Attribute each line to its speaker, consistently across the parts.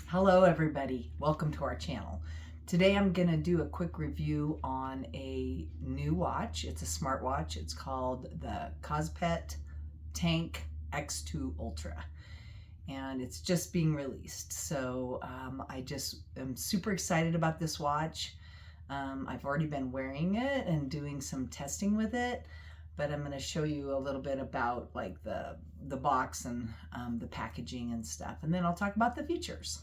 Speaker 1: Hello everybody, welcome to our channel. Today I'm going to do a quick review on a new watch. It's a smartwatch. It's called the Tank X2 Ultra and it's just being released. So I just am super excited about this watch. I've already been wearing it and doing some testing with it, but I'm going to show you a little bit about like the box and the packaging and stuff, and then I'll talk about the features.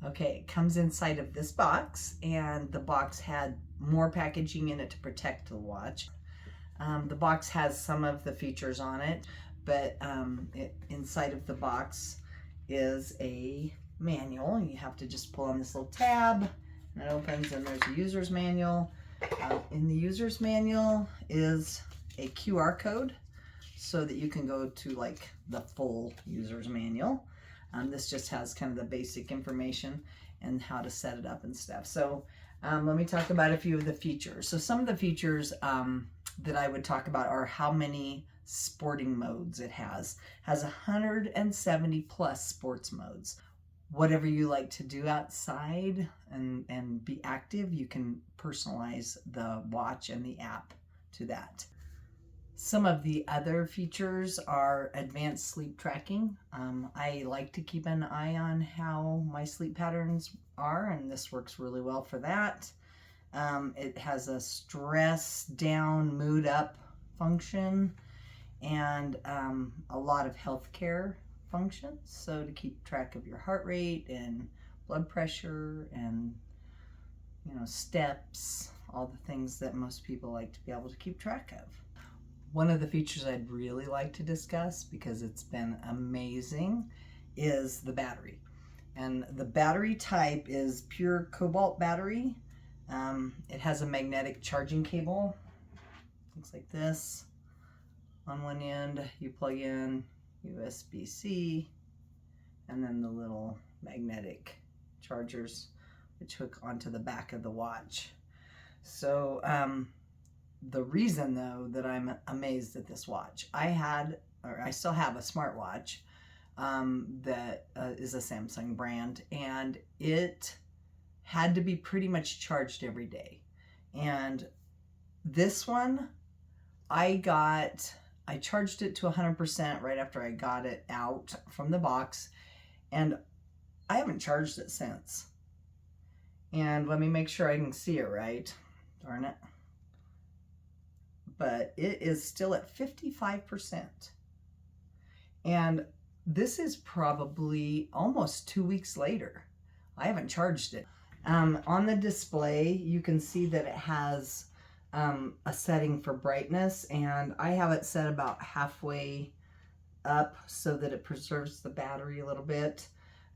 Speaker 1: Okay, it comes inside of this box, and the box had more packaging in it to protect the watch. The box has some of the features on it, but inside of the box is a manual. You have to just pull on this little tab, and it opens, and there's a user's manual. In the user's manual is a QR code so that you can go to like the full user's manual. This just has kind of the basic information and how to set it up and stuff. So let me talk about a few of the features. So some of the features that I would talk about are how many sporting modes it has. It has 170 plus sports modes. Whatever you like to do outside and be active, you can personalize the watch and the app to that. Some of the other features are advanced sleep tracking. I like to keep an eye on how my sleep patterns are, and this works really well for that. It has a stress down, mood up function, and a lot of healthcare functions. So to keep track of your heart rate and blood pressure and steps, all the things that most people like to be able to keep track of. One of the features I'd really like to discuss, because it's been amazing, is the battery. And the battery type is pure cobalt battery. It has a magnetic charging cable. Looks like this. On one end, you plug in USB-C, and then the little magnetic chargers, which hook onto the back of the watch. So, the reason though that I'm amazed at this watch, I still have a smartwatch that is a Samsung brand, and it had to be pretty much charged every day. And this one, I charged it to 100% right after I got it out from the box, and I haven't charged it since. And let me make sure I can see it right. Darn it. But it is still at 55%. And this is probably almost 2 weeks later. I haven't charged it. On the display, you can see that it has a setting for brightness, and I have it set about halfway up so that it preserves the battery a little bit.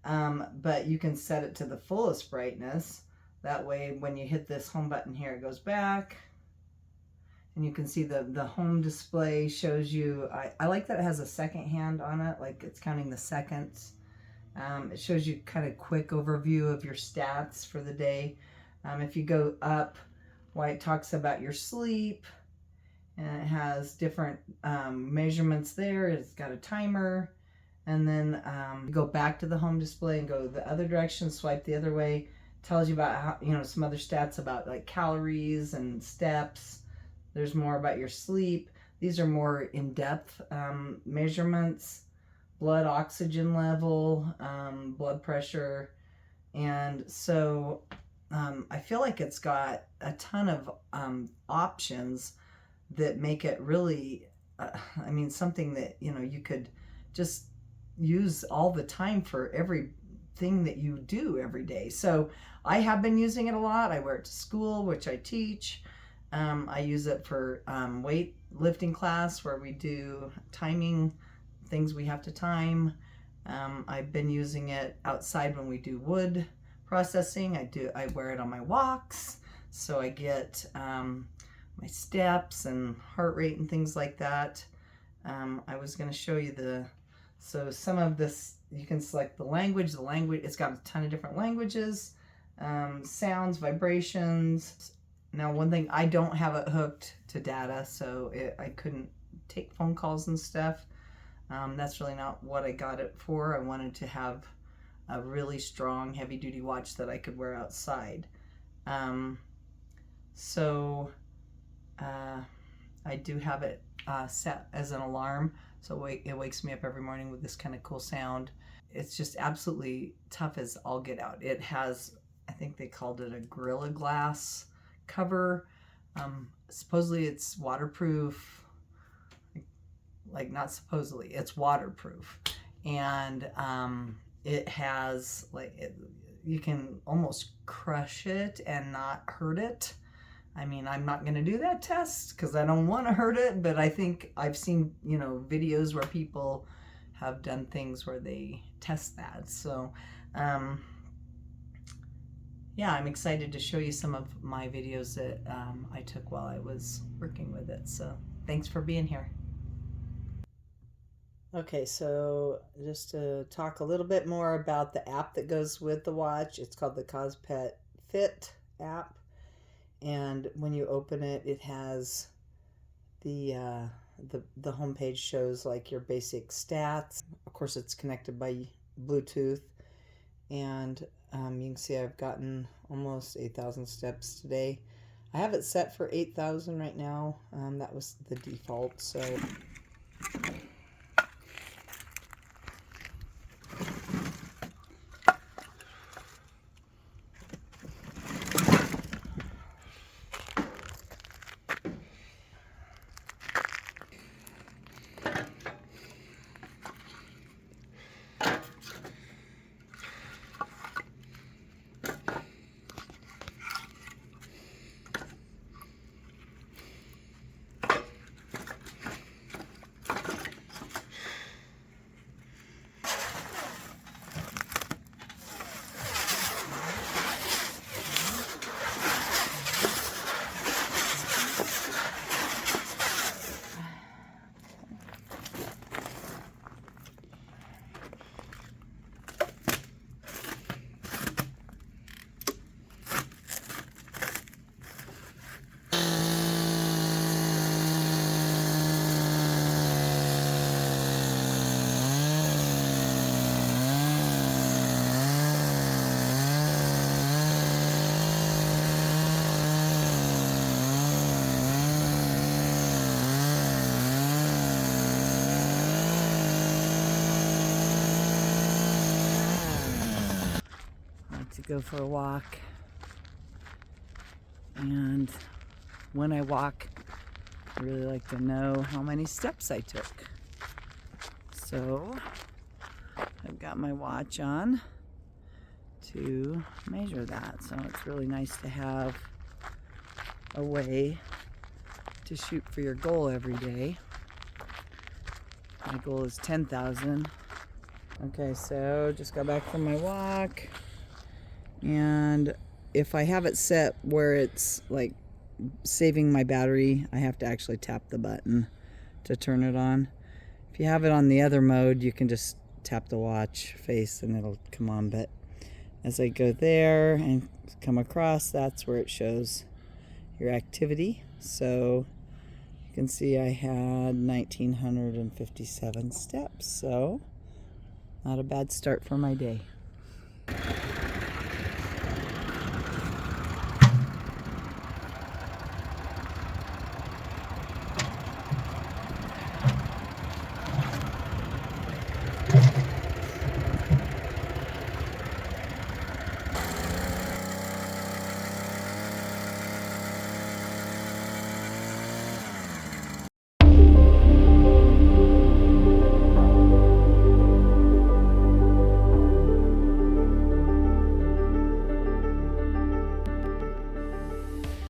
Speaker 1: But you can set it to the fullest brightness. That way, when you hit this home button here, it goes back. And you can see the home display shows you, I like that it has a second hand on it, like it's counting the seconds. It shows you kind of quick overview of your stats for the day. If you go up, it talks about your sleep, and it has different measurements there. It's got a timer, and then you go back to the home display and go the other direction, swipe the other way. It tells you about how, some other stats about like calories and steps. There's more about your sleep. These are more in-depth measurements, blood oxygen level, blood pressure. And so I feel like it's got a ton of options that make it really, something that, you could just use all the time for everything that you do every day. So I have been using it a lot. I wear it to school, which I teach. I use it for weight lifting class where we do timing, things we have to time. I've been using it outside when we do wood processing. I wear it on my walks, so I get my steps and heart rate and things like that. I was going to show you so some of this, you can select the language. It's got a ton of different languages, sounds, vibrations. Now, one thing, I don't have it hooked to data, so I couldn't take phone calls and stuff. That's really not what I got it for. I wanted to have a really strong heavy-duty watch that I could wear outside. I do have it set as an alarm, so it wakes me up every morning with this kind of cool sound. It's just absolutely tough as all get out. It has, I think they called it a Gorilla Glass cover. Supposedly it's waterproof. Like, not supposedly, it's waterproof. And it has, like, you can almost crush it and not hurt it. I mean, I'm not going to do that test because I don't want to hurt it, but I think I've seen, you know, videos where people have done things where they test that. So, yeah, I'm excited to show you some of my videos that I took while I was working with it. So, thanks for being here. Okay, so just to talk a little bit more about the app that goes with the watch. It's called the CosPet Fit app. And when you open it, it has the homepage shows like your basic stats. Of course, it's connected by Bluetooth, and you can see I've gotten almost 8,000 steps today. I have it set for 8,000 right now. That was the default. So. To go for a walk, and when I walk, I really like to know how many steps I took. So I've got my watch on to measure that. So it's really nice to have a way to shoot for your goal every day. My goal is 10,000. Okay, so just got back from my walk. And if I have it set where it's like saving my battery, I have to actually tap the button to turn it on. If you have it on the other mode, you can just tap the watch face and it'll come on. But as I go there and come across, that's where it shows your activity. So you can see I had 1,957 steps. So not a bad start for my day.